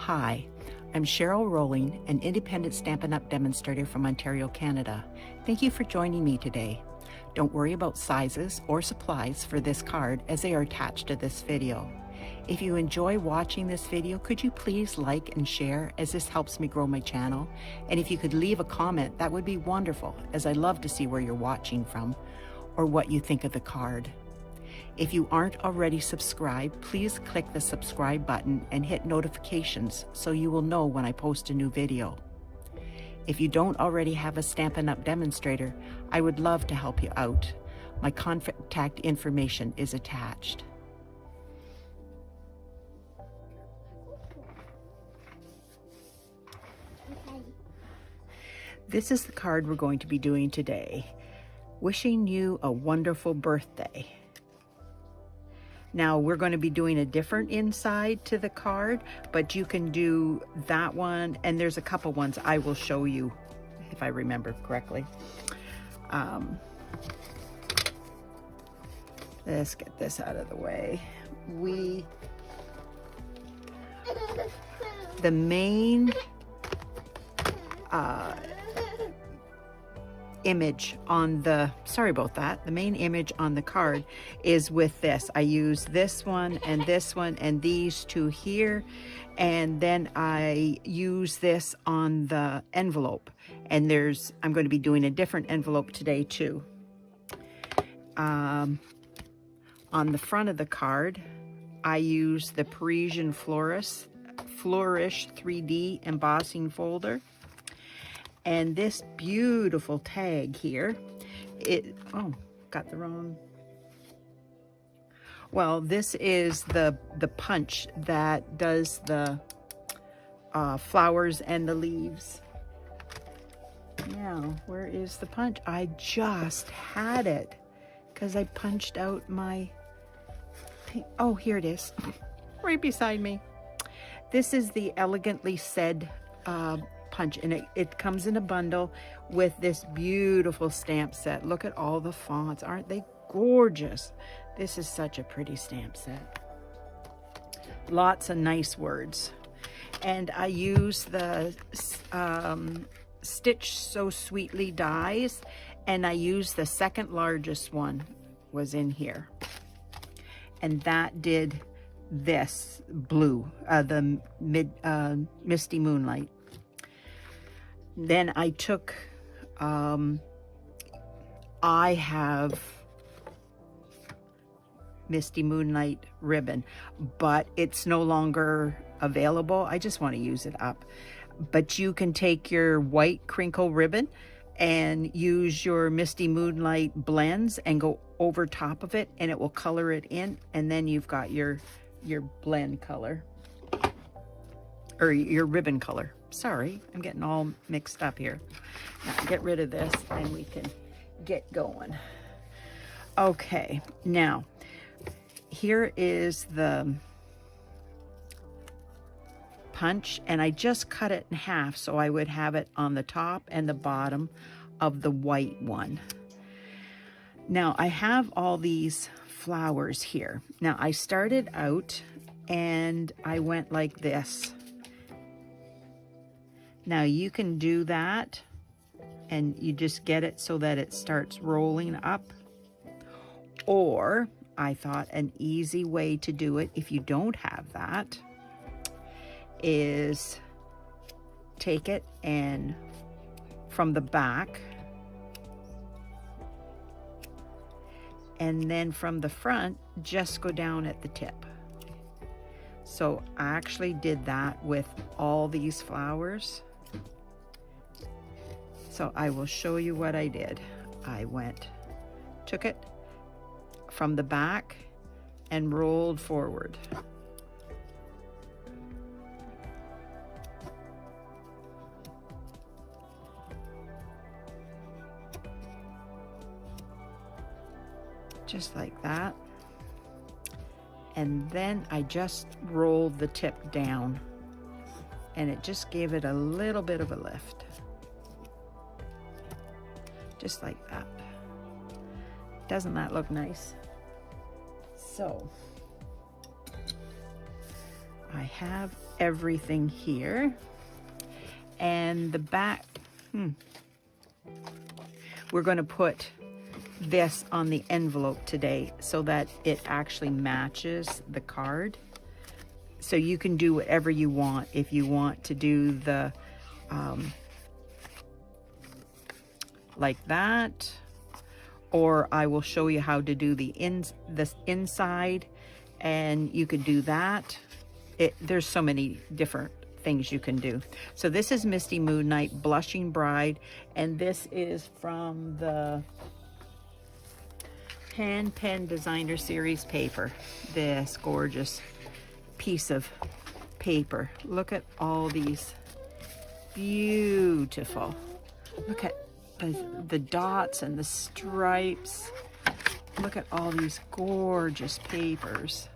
Hi, I'm Cheryl Rowling, an independent Stampin' Up! Demonstrator from Ontario, Canada. Thank you for joining me today. Don't worry about sizes or supplies for this card as they are attached to this video. If you enjoy watching this video, could you please like and share, as this helps me grow my channel? And if you could leave a comment, that would be wonderful, as I love to see where you're watching from or what you think of the card. If you aren't already subscribed, please click the subscribe button and hit notifications so you will know when I post a new video. If you don't already have a Stampin' Up! Demonstrator, I would love to help you out. My contact information is attached. This is the card we're going to be doing today. Wishing you a wonderful birthday. Now we're going to be doing a different inside to the card, but you can do that one, and there's a couple ones I will show you if I remember correctly. Let's get this out of the way. The main image on the, sorry about that, the main image on the card is with this. I use this one and these two here, and then I use this on the envelope, and I'm going to be doing a different envelope today too. On the front of the card I use the Parisian Flourish 3D embossing folder. And this beautiful tag here, got the wrong. Well, this is the punch that does the flowers and the leaves. Now, where is the punch? I just had it because I punched out my thing. Oh, here it is, right beside me. This is the Elegantly Said punch, and it comes in a bundle with this beautiful stamp set. Look at all the fonts, aren't they gorgeous? This is such a pretty stamp set. Lots of nice words. And I use the Stitch So Sweetly dies, and I use the second largest one was in here, and that did this blue, the Misty Moonlight. Then I took, I have Misty Moonlight ribbon, but it's no longer available. I just want to use it up. But you can take your white crinkle ribbon and use your Misty Moonlight blends and go over top of it, and it will color it in, and then you've got your blend color, or your ribbon color. Sorry, I'm getting all mixed up here. Now, get rid of this and we can get going. Okay, now here is the punch, and I just cut it in half so I would have it on the top and the bottom of the white one. Now I have all these flowers here. Now I started out and I went like this. Now you can do that and you just get it so that it starts rolling up. Or I thought an easy way to do it, if you don't have that, is take it and from the back, and then from the front, just go down at the tip. So I actually did that with all these flowers. So I will show you what I did. I took it from the back and rolled forward. Just like that. And then I just rolled the tip down, and it just gave it a little bit of a lift. Just like that. Doesn't that look nice? So I have everything here. And the back, we're going to put this on the envelope today so that it actually matches the card. So you can do whatever you want. If you want to do the like that, or I will show you how to do the inside, and you could do that. There's so many different things you can do. So this is Misty Moonlight Blushing Bride, and this is from the Pen Designer Series paper. This gorgeous piece of paper. Look at all these beautiful. Look at the dots and the stripes. Look at all these gorgeous papers.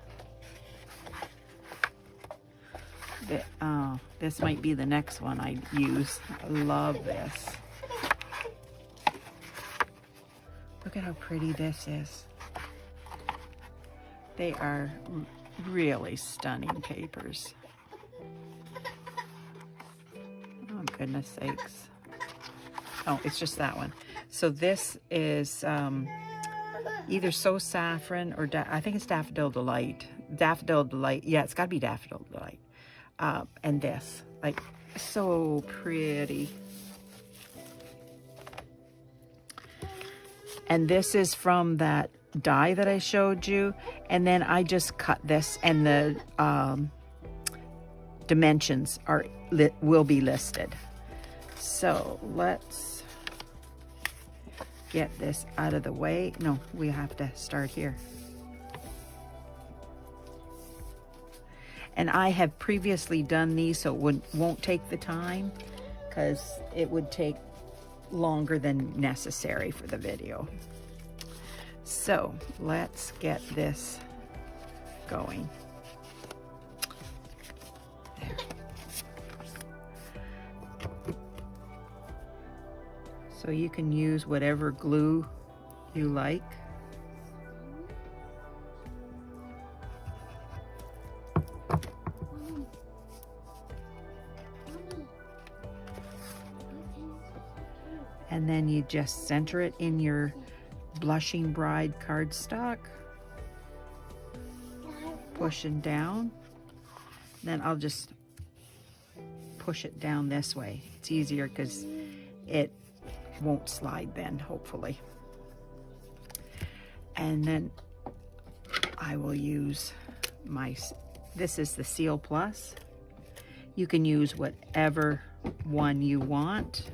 This might be the next one I use. I love this. Look at how pretty this is. They are really stunning papers. Oh, goodness sakes. Oh, it's just that one. So this is either So Saffron or I think it's Daffodil Delight. Daffodil Delight. Yeah, it's got to be Daffodil Delight. And this, like, so pretty. And this is from that die that I showed you. And then I just cut this, and the dimensions will be listed. So let's get this out of the way. No, we have to start here. And I have previously done these, so it won't take the time, because it would take longer than necessary for the video. So let's get this going. There. So you can use whatever glue you like. And then you just center it in your Blushing Bride cardstock, pushing down. Then I'll just push it down this way. It's easier because it won't slide then, hopefully. And then I will use this is the Seal Plus. You can use whatever one you want.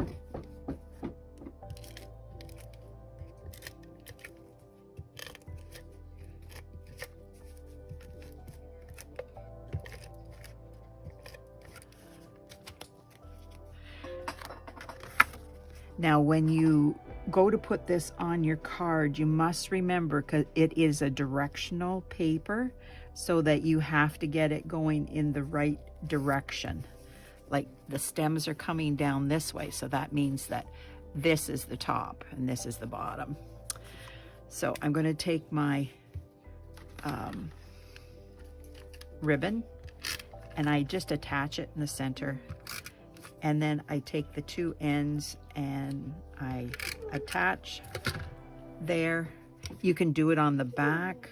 Now, when you go to put this on your card, you must remember, because it is a directional paper, so that you have to get it going in the right direction. Like the stems are coming down this way, so that means that this is the top and this is the bottom. So I'm going to take my ribbon, and I just attach it in the center. And then I take the two ends and I attach there. You can do it on the back,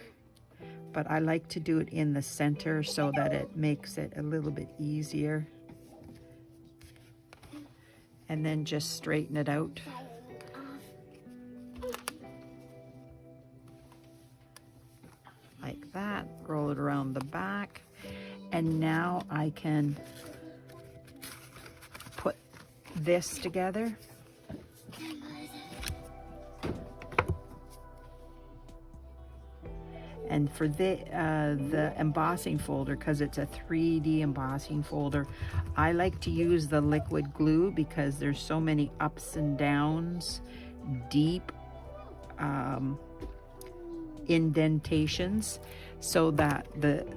but I like to do it in the center so that it makes it a little bit easier. And then just straighten it out. Like that, roll it around the back. And now I can put this together. And for the embossing folder, because it's a 3D embossing folder, I like to use the liquid glue because there's so many ups and downs, deep indentations, so that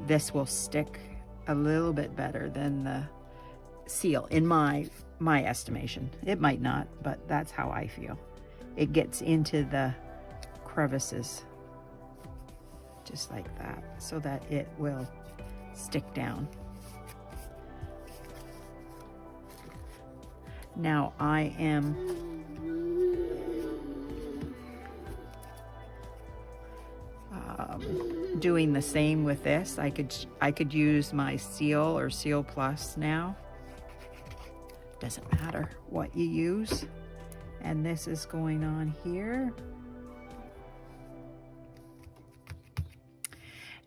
this will stick a little bit better than the seal, in my estimation. It might not, but that's how I feel. It gets into the crevices just like that, so that it will stick down. Now I am doing the same with this. I could use my Seal or Seal Plus now. Doesn't matter what you use. And this is going on here.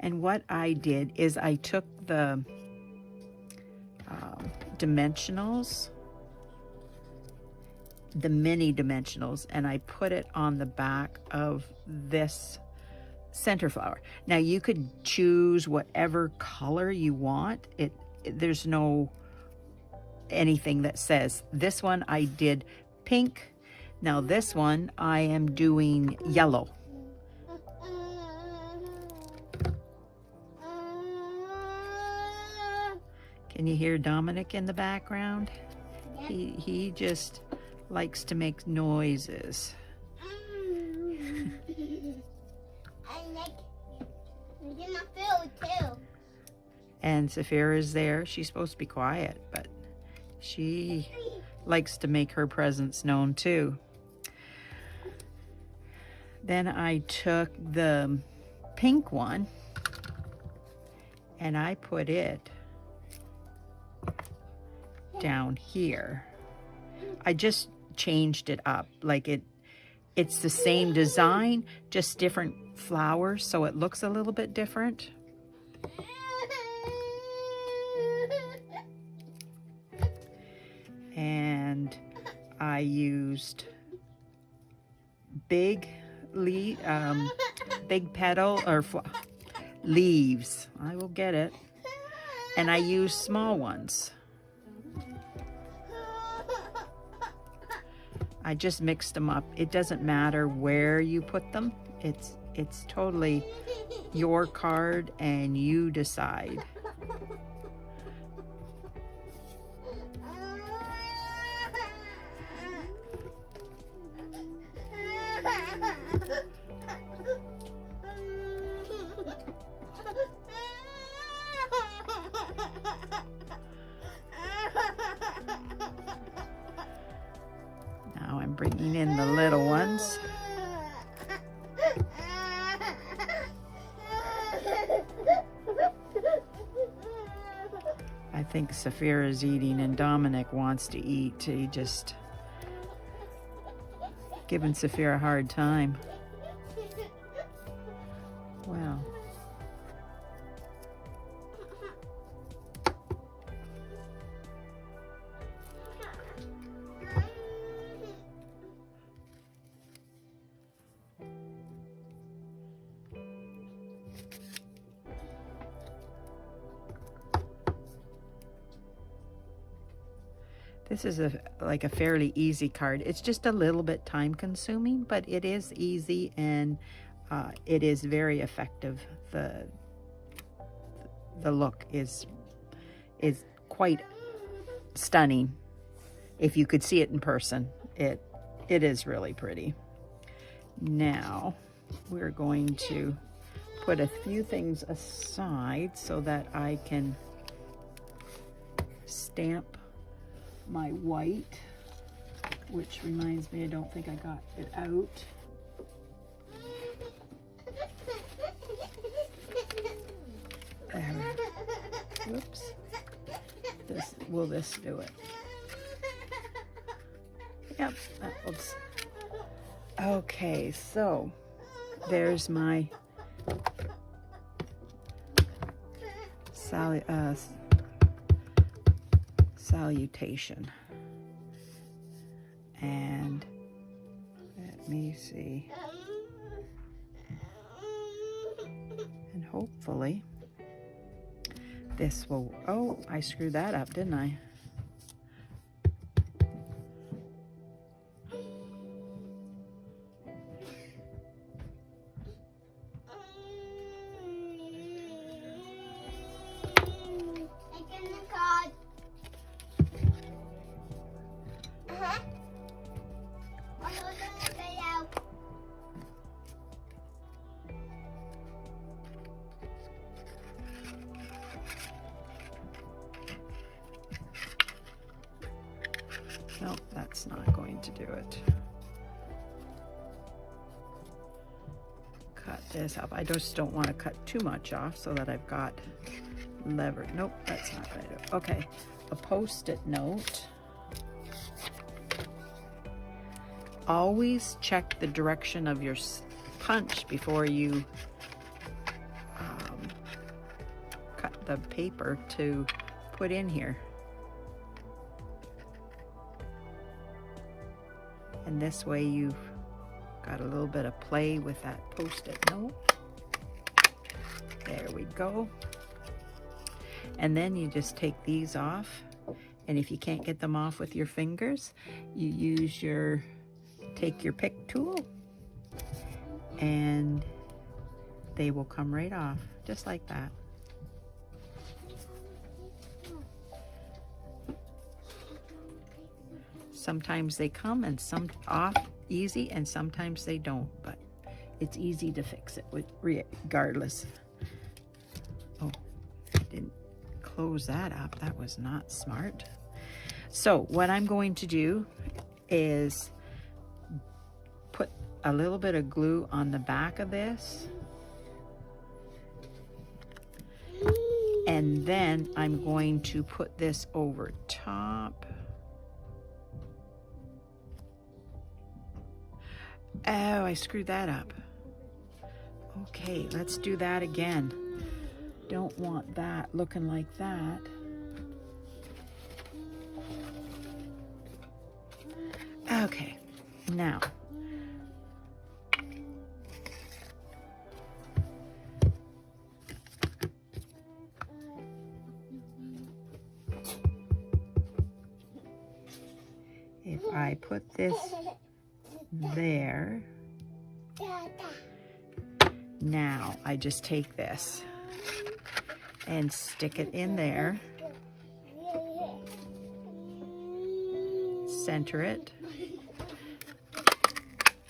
And what I did is I took the dimensionals, the mini dimensionals, and I put it on the back of this center flower. Now you could choose whatever color you want. There's no anything that says this one I did pink. Now this one I am doing yellow. Can you hear Dominic in the background? He just likes to make noises. And Saphira's there. She's supposed to be quiet, but she likes to make her presence known too. Then I took the pink one and I put it down here. I just changed it up. Like it's the same design, just different flowers, so it looks a little bit different. And I used big petal or leaves. I will get it. And I used small ones. I just mixed them up. It doesn't matter where you put them. It's totally your card and you decide. Now I'm bringing in the little ones. I think Saphira is eating and Dominic wants to eat. He just giving Saphira a hard time. Well. This is like a fairly easy card. It's just a little bit time consuming, but it is easy and it is very effective. The look is quite stunning. If you could see it in person, it is really pretty. Now we're going to put a few things aside so that I can stamp my white, which reminds me, I don't think I got it out. There. Whoops. Will this do it? Yep, that looks okay. So there's my salutation. And let me see. And hopefully this will, oh, I screwed that up, didn't I? that's not going to do it. Cut this up. I just don't want to cut too much off so that I've got lever. Nope, that's not going to do it. Okay, a post-it note. Always check the direction of your punch before you cut the paper to put in here. And this way you've got a little bit of play with that post-it note. There we go. And then you just take these off. And if you can't get them off with your fingers, you use your, take your pick tool and they will come right off, just like that. Sometimes they come and some off easy and sometimes they don't, but it's easy to fix it with regardless. Oh, I didn't close that up. That was not smart. So what I'm going to do is put a little bit of glue on the back of this. And then I'm going to put this over top. Oh, I screwed that up. Okay, let's do that again. Don't want that looking like that. Okay, now. If I put this there, now I just take this and stick it in there, center it,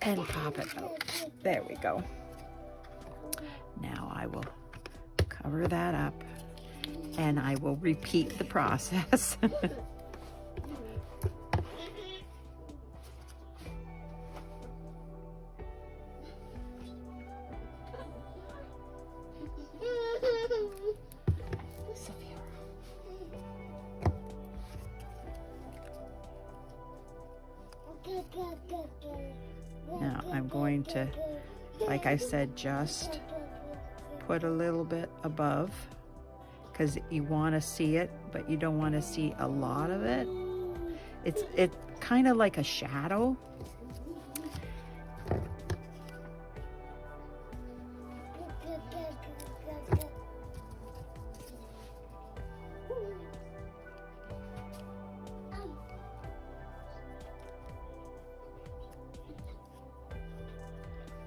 and pop it out. There we go. Now I will cover that up and I will repeat the process. Now I'm going to, like I said, just put a little bit above because you want to see it, but you don't want to see a lot of it. It's kind of like a shadow.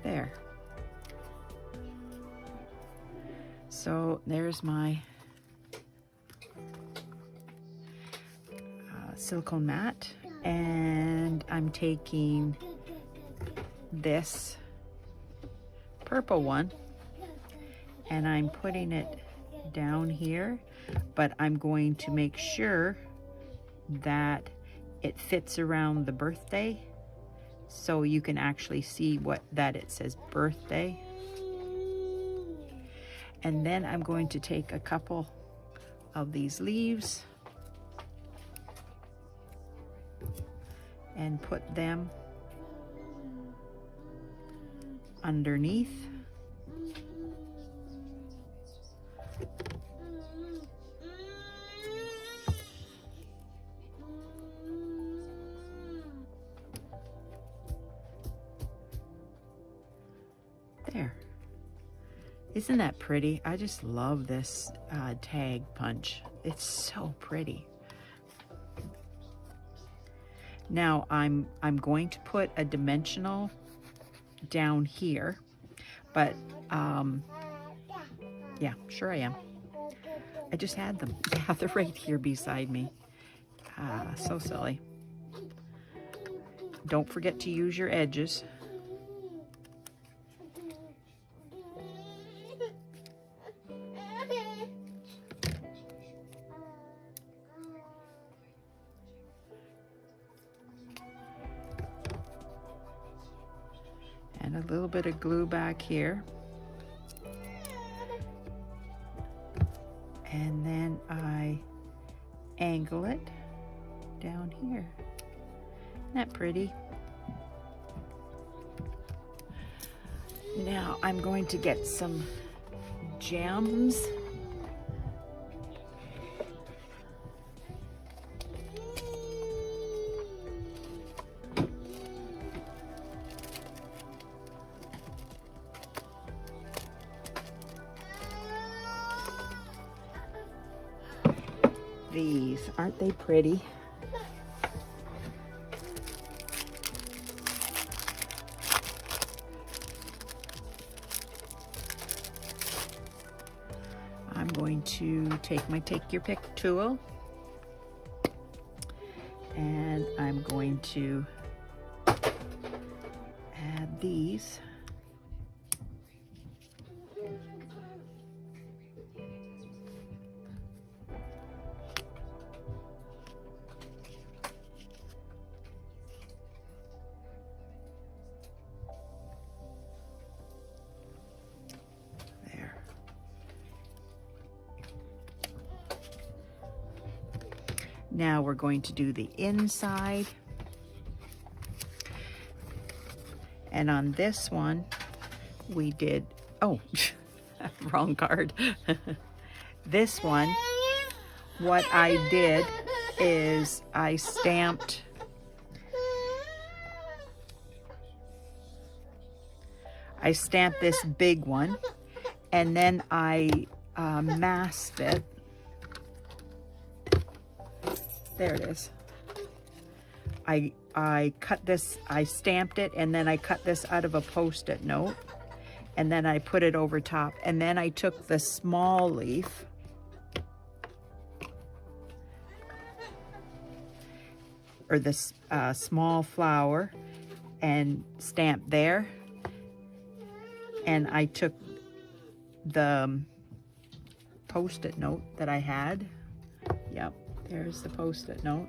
There. So there's my silicone mat, and I'm taking this purple one and I'm putting it down here, but I'm going to make sure that it fits around the birthday. So you can actually see that it says birthday. And then I'm going to take a couple of these leaves and put them underneath. There. Isn't that pretty? I just love this tag punch. It's so pretty. Now I'm going to put a dimensional down here, but yeah, sure I am. I just had them. Yeah, they're right here beside me. So silly. Don't forget to use your edges. And a little bit of glue back here. And then I angle it down here. Isn't that pretty? Now I'm going to get some gems. These, aren't they pretty? I'm going to take my take your pick tool and I'm going to add these. Now we're going to do the inside. And on this one, we did, oh, wrong card. This one, what I did is I stamped this big one, and then I masked it. There it is. I cut this, I stamped it, and then I cut this out of a Post-it note, and then I put it over top, and then I took the small leaf or the small flower and stamped there, and I took the Post-it note that I had. Yep. There's the Post-it note.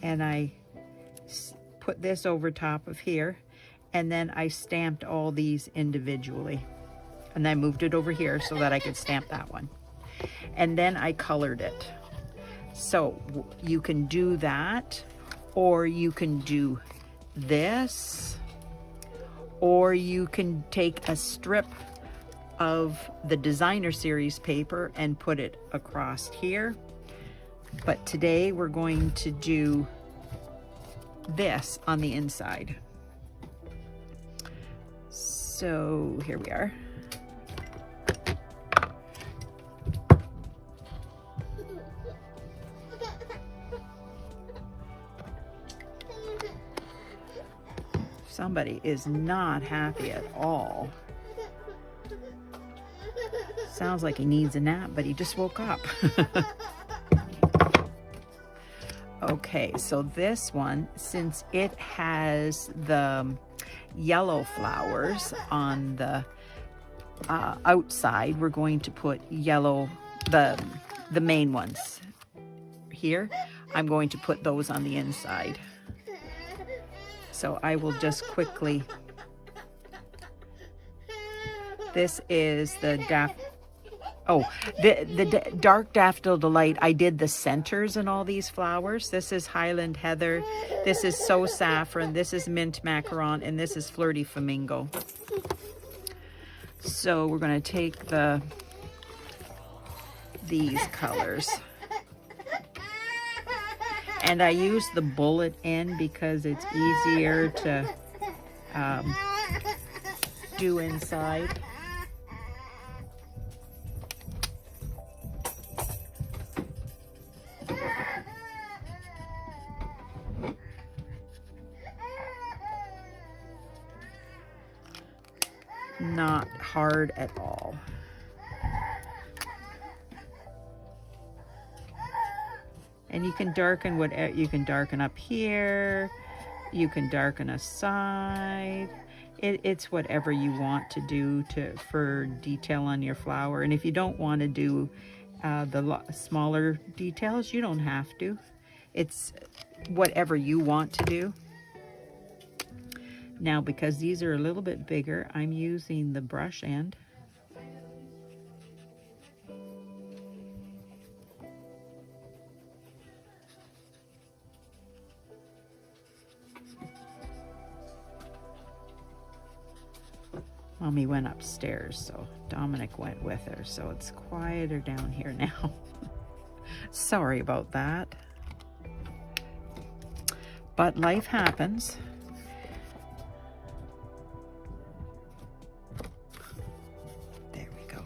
And I put this over top of here, and then I stamped all these individually. And I moved it over here so that I could stamp that one. And then I colored it. So you can do that, or you can do this, or you can take a strip of the designer series paper and put it across here. But today we're going to do this on the inside. So here we are. Somebody is not happy at all. Sounds like he needs a nap, but he just woke up. Okay, so this one, since it has the yellow flowers on the outside, we're going to put yellow, the main ones here. I'm going to put those on the inside. So I will just quickly, this is the Dark Daffodil Delight. I did the centers in all these flowers. This is Highland Heather, this is So Saffron, this is Mint Macaron, and this is Flirty Flamingo. So we're going to take these colors. And I use the bullet end because it's easier to do inside. Not hard at all. And you can darken whatever, you can darken up here, you can darken a side. It's whatever you want to do for detail on your flower. And if you don't want to do the smaller details, you don't have to. It's whatever you want to do. Now, because these are a little bit bigger, I'm using the brush end. Mommy went upstairs, so Dominic went with her, so it's quieter down here now. Sorry about that. But life happens. There we go.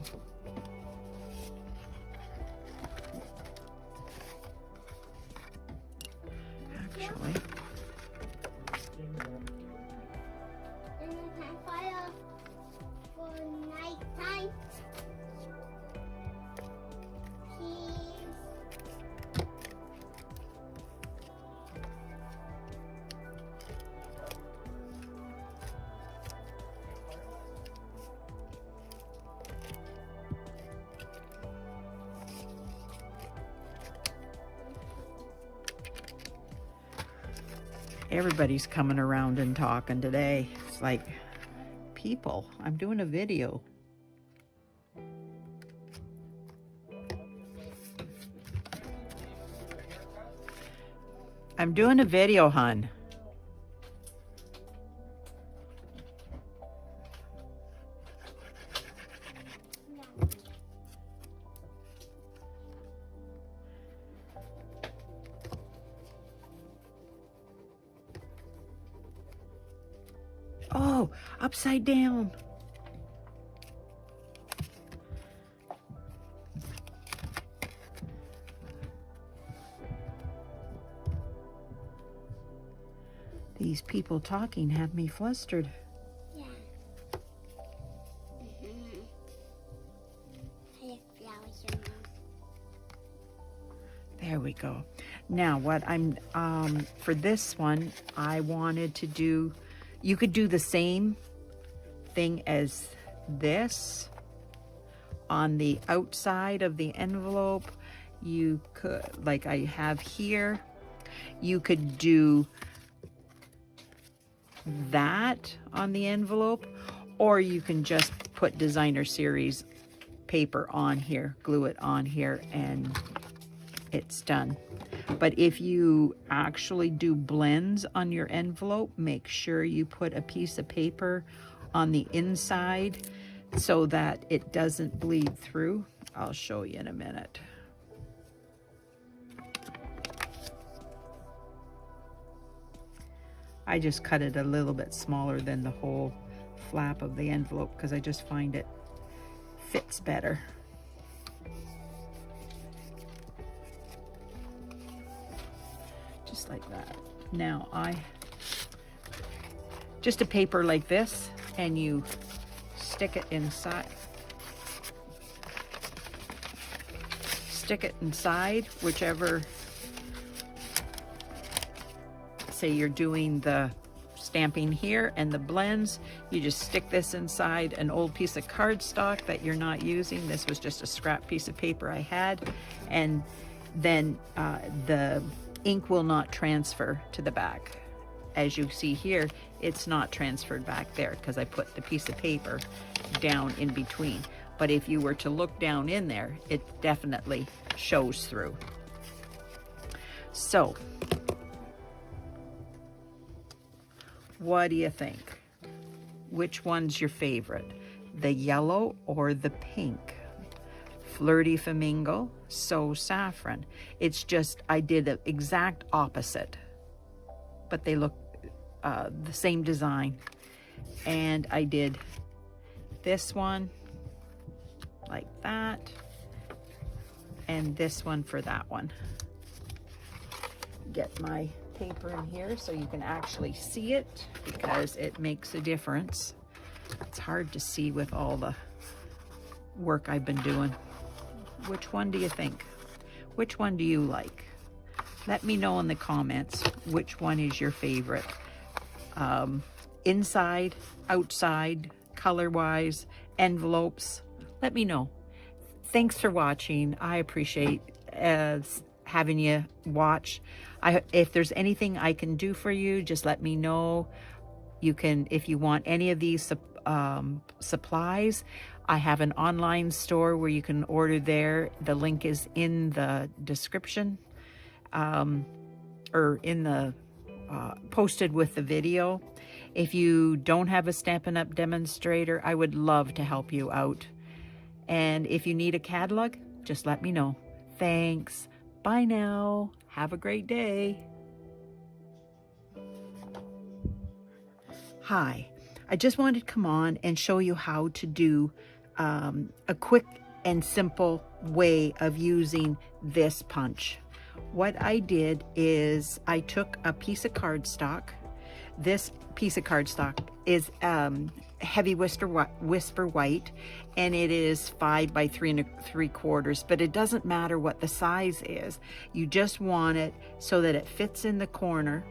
Actually, everybody's coming around and talking today. It's like, people, I'm doing a video. I'm doing a video, hun. Oh, upside down. These people talking have me flustered. Yeah. There we go. Now what I'm, for this one, I wanted to do, you could do the same thing as this on the outside of the envelope. You could, like I have here, you could do that on the envelope, or you can just put designer series paper on here, glue it on here, and it's done. But if you actually do blends on your envelope, make sure you put a piece of paper on the inside so that it doesn't bleed through. I'll show you in a minute. I just cut it a little bit smaller than the whole flap of the envelope because I just find it fits better. Just like that. Now just a paper like this, and you stick it inside. Stick it inside, whichever, say you're doing the stamping here and the blends, you just stick this inside an old piece of cardstock that you're not using. This was just a scrap piece of paper I had, and then the ink will not transfer to the back. As you see here, it's not transferred back there because I put the piece of paper down in between. But if you were to look down in there, it definitely shows through. So, what do you think? Which one's your favorite? The yellow or the pink? Flirty Flamingo, so Saffron. It's just, I did the exact opposite, but they look the same design. And I did this one like that, and this one for that one. Get my paper in here so you can actually see it, because it makes a difference. It's hard to see with all the work I've been doing. Which one do you think? Which one do you like? Let me know in the comments which one is your favorite. Inside, outside, color-wise, envelopes. Let me know. Thanks for watching. I appreciate having you watch. If there's anything I can do for you, just let me know. You can, if you want any of these supplies, I have an online store where you can order there. The link is in the description, or in the posted with the video. If you don't have a Stampin' Up! Demonstrator, I would love to help you out. And if you need a catalog, just let me know. Thanks. Bye now. Have a great day. Hi. I just wanted to come on and show you how to do a quick and simple way of using this punch. What I did is I took a piece of cardstock. This piece of cardstock is heavy whisper white, and it is 5 by 3 3/4, but it doesn't matter what the size is. You just want it so that it fits in the corner,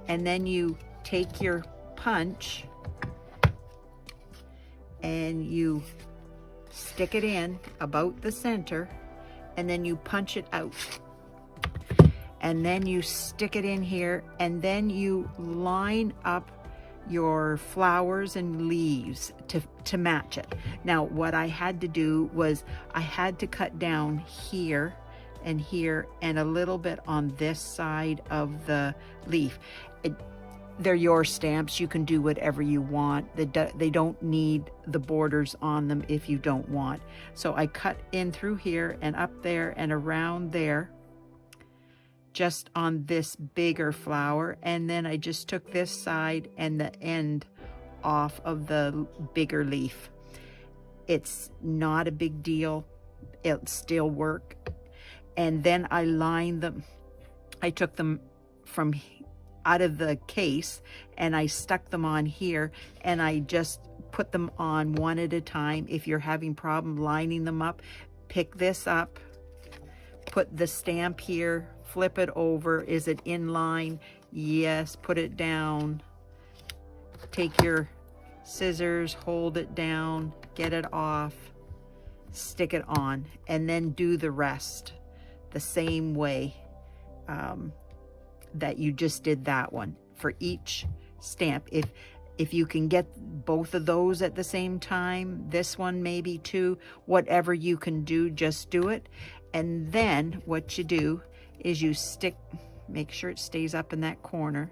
and then you take your punch and you stick it in about the center, and then you punch it out. And then you stick it in here, and then you line up your flowers and leaves to match it. Now, what I had to do was I had to cut down here and here and a little bit on this side of the leaf. They're your stamps. You can do whatever you want. They don't need the borders on them if you don't want. So I cut in through here and up there and around there, just on this bigger flower, and then I just took this side and the end off of the bigger leaf. It's not a big deal. It'll still work. And then I lined them. I took them from out of the case and I stuck them on here, and I just put them on one at a time. If you're having problem lining them up, pick this up, put the stamp here, flip it over. Is it in line? Yes. Put it down. Take your scissors, hold it down, get it off, stick it on, and then do the rest the same way that you just did that one for each stamp. If you can get both of those at the same time, this one maybe too, whatever you can do, just do it. And then what you do is you stick, make sure it stays up in that corner,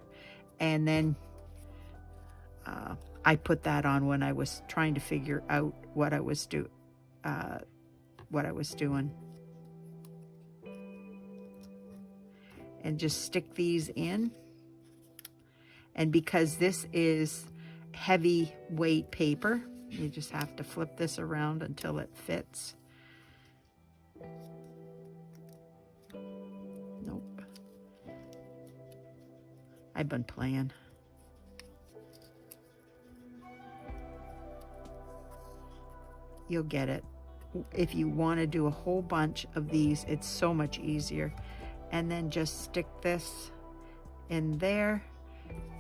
and then I put that on when I was trying to figure out what I was doing. And just stick these in. And because this is heavy weight paper, you just have to flip this around until it fits. Nope. I've been playing. You'll get it. If you want to do a whole bunch of these, it's so much easier. And then just stick this in there,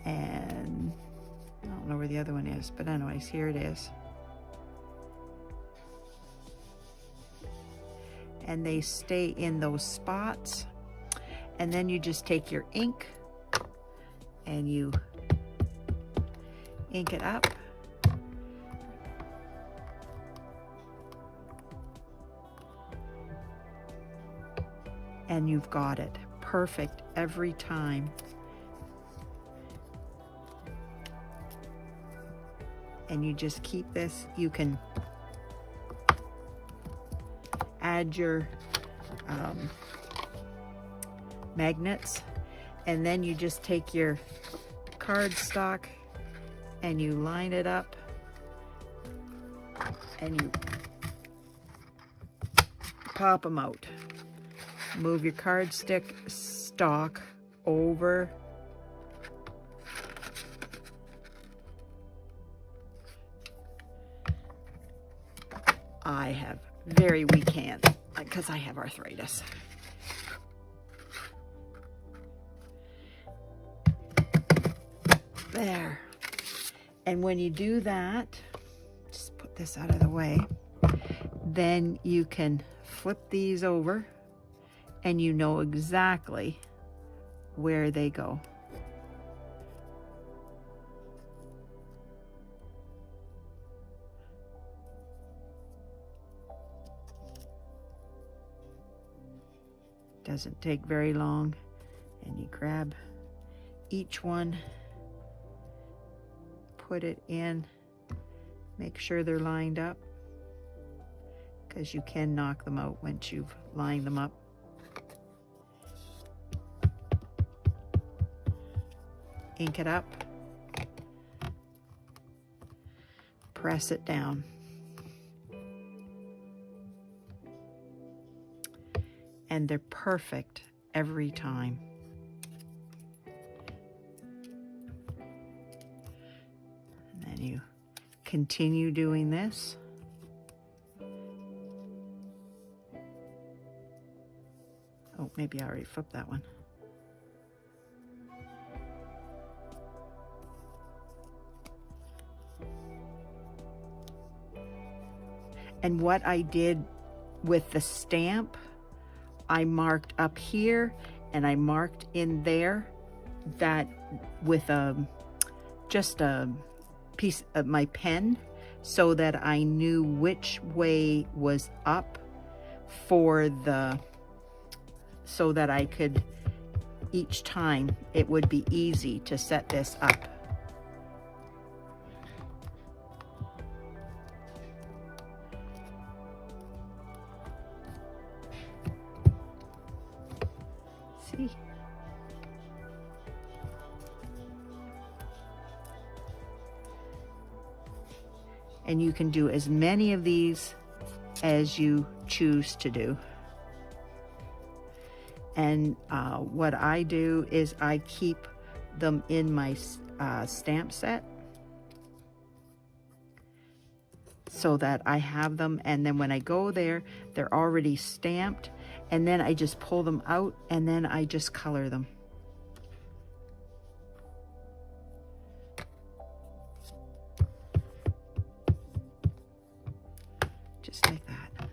and I don't know where the other one is, but anyways, here it is. And they stay in those spots. And then you just take your ink and you ink it up. And you've got it perfect every time. And you just keep this. You can add your magnets, and then you just take your cardstock and you line it up, and you pop them out. Move your cardstock over. I have very weak hands because I have arthritis. There. And when you do that, just put this out of the way, then you can flip these over and you know exactly where they go. Doesn't take very long, and you grab each one, put it in, make sure they're lined up, because you can knock them out once you've lined them up. Ink it up, press it down. And they're perfect every time. And then you continue doing this. Oh, maybe I already flipped that one. And what I did with the stamp, I marked up here and I marked in there that with just a piece of my pen, so that I knew which way was up for the, so that I could, each time it would be easy to set this up. See? And you can do as many of these as you choose to do. And what I do is I keep them in my stamp set so that I have them, and then when I go there, they're already stamped, and then I just pull them out and then I just color them. Just like that.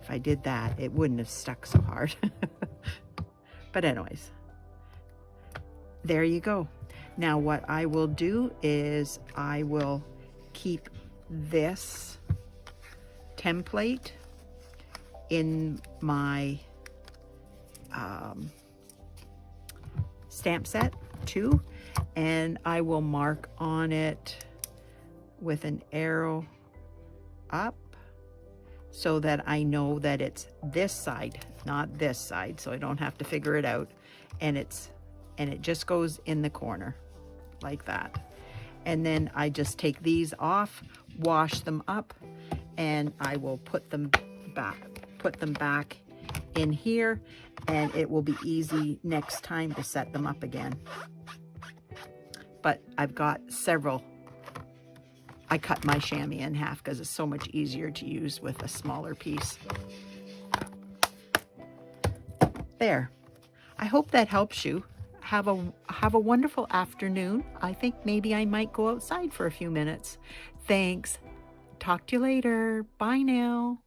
If I did that, it wouldn't have stuck so hard. But anyways, there you go. Now what I will do is I will keep this template in my stamp set too, and I will mark on it with an arrow up so that I know that it's this side, not this side, so I don't have to figure it out, and it just goes in the corner like that. And then I just take these off, wash them up, and I will put them back in here, and it will be easy next time to set them up again. But I've got several. I cut my chamois in half because it's so much easier to use with a smaller piece. There. I hope that helps you. Have a wonderful afternoon. I think maybe I might go outside for a few minutes. Thanks. Talk to you later. Bye now.